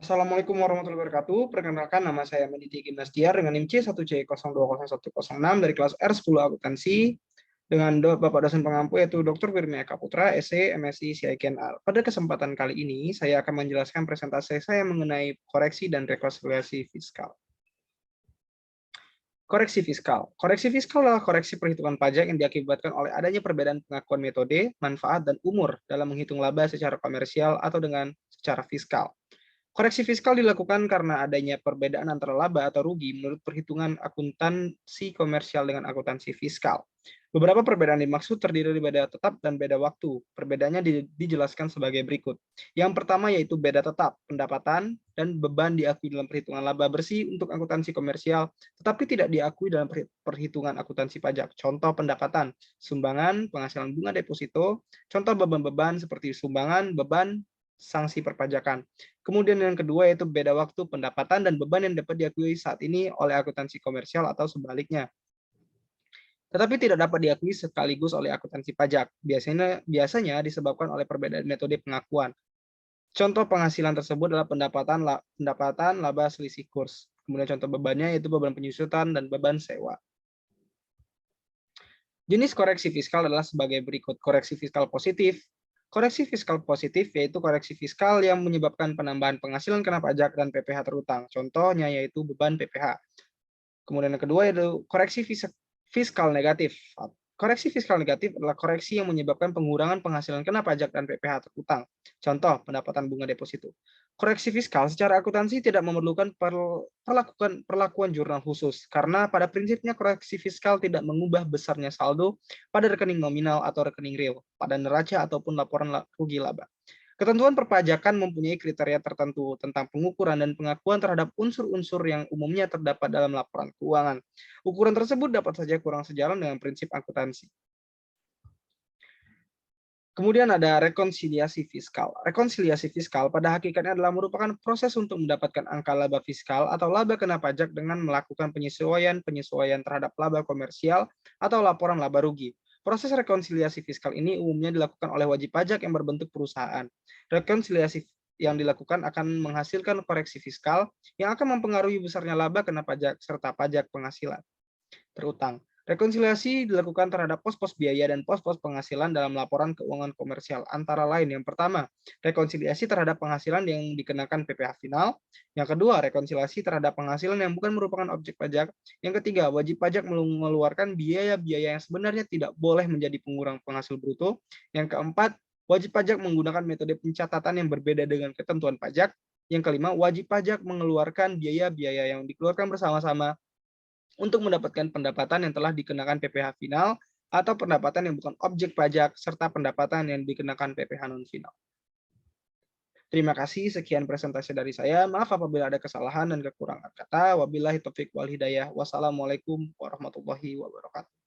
Assalamualaikum warahmatullahi wabarakatuh. Perkenalkan, nama saya Meniti Gimnastiar dengan NIM C1C020116 dari kelas R10 Akuntansi dengan Bapak dosen pengampu yaitu Dr. Wirmia Eka Putra, SE, MSI, CIKNR. Pada kesempatan kali ini, saya akan menjelaskan presentasi saya mengenai koreksi dan rekonsiliasi fiskal. Koreksi fiskal. Koreksi fiskal adalah koreksi perhitungan pajak yang diakibatkan oleh adanya perbedaan pengakuan metode, manfaat, dan umur dalam menghitung laba secara komersial atau dengan secara fiskal. Koreksi fiskal dilakukan karena adanya perbedaan antara laba atau rugi menurut perhitungan akuntansi komersial dengan akuntansi fiskal. Beberapa perbedaan dimaksud terdiri dari beda tetap dan beda waktu. Perbedaannya dijelaskan sebagai berikut. Yang pertama yaitu beda tetap, pendapatan dan beban diakui dalam perhitungan laba bersih untuk akuntansi komersial, tetapi tidak diakui dalam perhitungan akuntansi pajak. Contoh pendapatan, sumbangan, penghasilan bunga deposito, contoh beban-beban seperti sumbangan, beban, sanksi perpajakan. Kemudian yang kedua yaitu beda waktu, pendapatan dan beban yang dapat diakui saat ini oleh akuntansi komersial atau sebaliknya, tetapi tidak dapat diakui sekaligus oleh akuntansi pajak. Biasanya disebabkan oleh perbedaan metode pengakuan. Contoh penghasilan tersebut adalah pendapatan laba selisih kurs. Kemudian contoh bebannya yaitu beban penyusutan dan beban sewa. Jenis koreksi fiskal adalah sebagai berikut. Koreksi fiskal positif. Koreksi fiskal positif yaitu koreksi fiskal yang menyebabkan penambahan penghasilan kena pajak dan PPh terutang. Contohnya yaitu beban PPh. Kemudian yang kedua yaitu koreksi fiskal negatif. Koreksi fiskal negatif adalah koreksi yang menyebabkan pengurangan penghasilan kena pajak dan PPh terutang. Contoh, pendapatan bunga deposito. Koreksi fiskal secara akuntansi tidak memerlukan perlakuan jurnal khusus, karena pada prinsipnya koreksi fiskal tidak mengubah besarnya saldo pada rekening nominal atau rekening real, pada neraca ataupun laporan rugi laba. Ketentuan perpajakan mempunyai kriteria tertentu tentang pengukuran dan pengakuan terhadap unsur-unsur yang umumnya terdapat dalam laporan keuangan. Ukuran tersebut dapat saja kurang sejalan dengan prinsip akuntansi. Kemudian ada rekonsiliasi fiskal. Rekonsiliasi fiskal pada hakikatnya adalah merupakan proses untuk mendapatkan angka laba fiskal atau laba kena pajak dengan melakukan penyesuaian terhadap laba komersial atau laporan laba rugi. Proses rekonsiliasi fiskal ini umumnya dilakukan oleh wajib pajak yang berbentuk perusahaan. Rekonsiliasi yang dilakukan akan menghasilkan koreksi fiskal yang akan mempengaruhi besarnya laba kena pajak serta pajak penghasilan terutang. Rekonsiliasi dilakukan terhadap pos-pos biaya dan pos-pos penghasilan dalam laporan keuangan komersial. Antara lain, yang pertama, rekonsiliasi terhadap penghasilan yang dikenakan PPh final. Yang kedua, rekonsiliasi terhadap penghasilan yang bukan merupakan objek pajak. Yang ketiga, wajib pajak mengeluarkan biaya-biaya yang sebenarnya tidak boleh menjadi pengurang penghasil bruto. Yang keempat, wajib pajak menggunakan metode pencatatan yang berbeda dengan ketentuan pajak. Yang kelima, wajib pajak mengeluarkan biaya-biaya yang dikeluarkan bersama-sama untuk mendapatkan pendapatan yang telah dikenakan PPh final atau pendapatan yang bukan objek pajak serta pendapatan yang dikenakan PPh non final. Terima kasih, sekian presentasi dari saya. Maaf apabila ada kesalahan dan kekurangan kata. Wabillahi taufiq wal hidayah. Wassalamualaikum warahmatullahi wabarakatuh.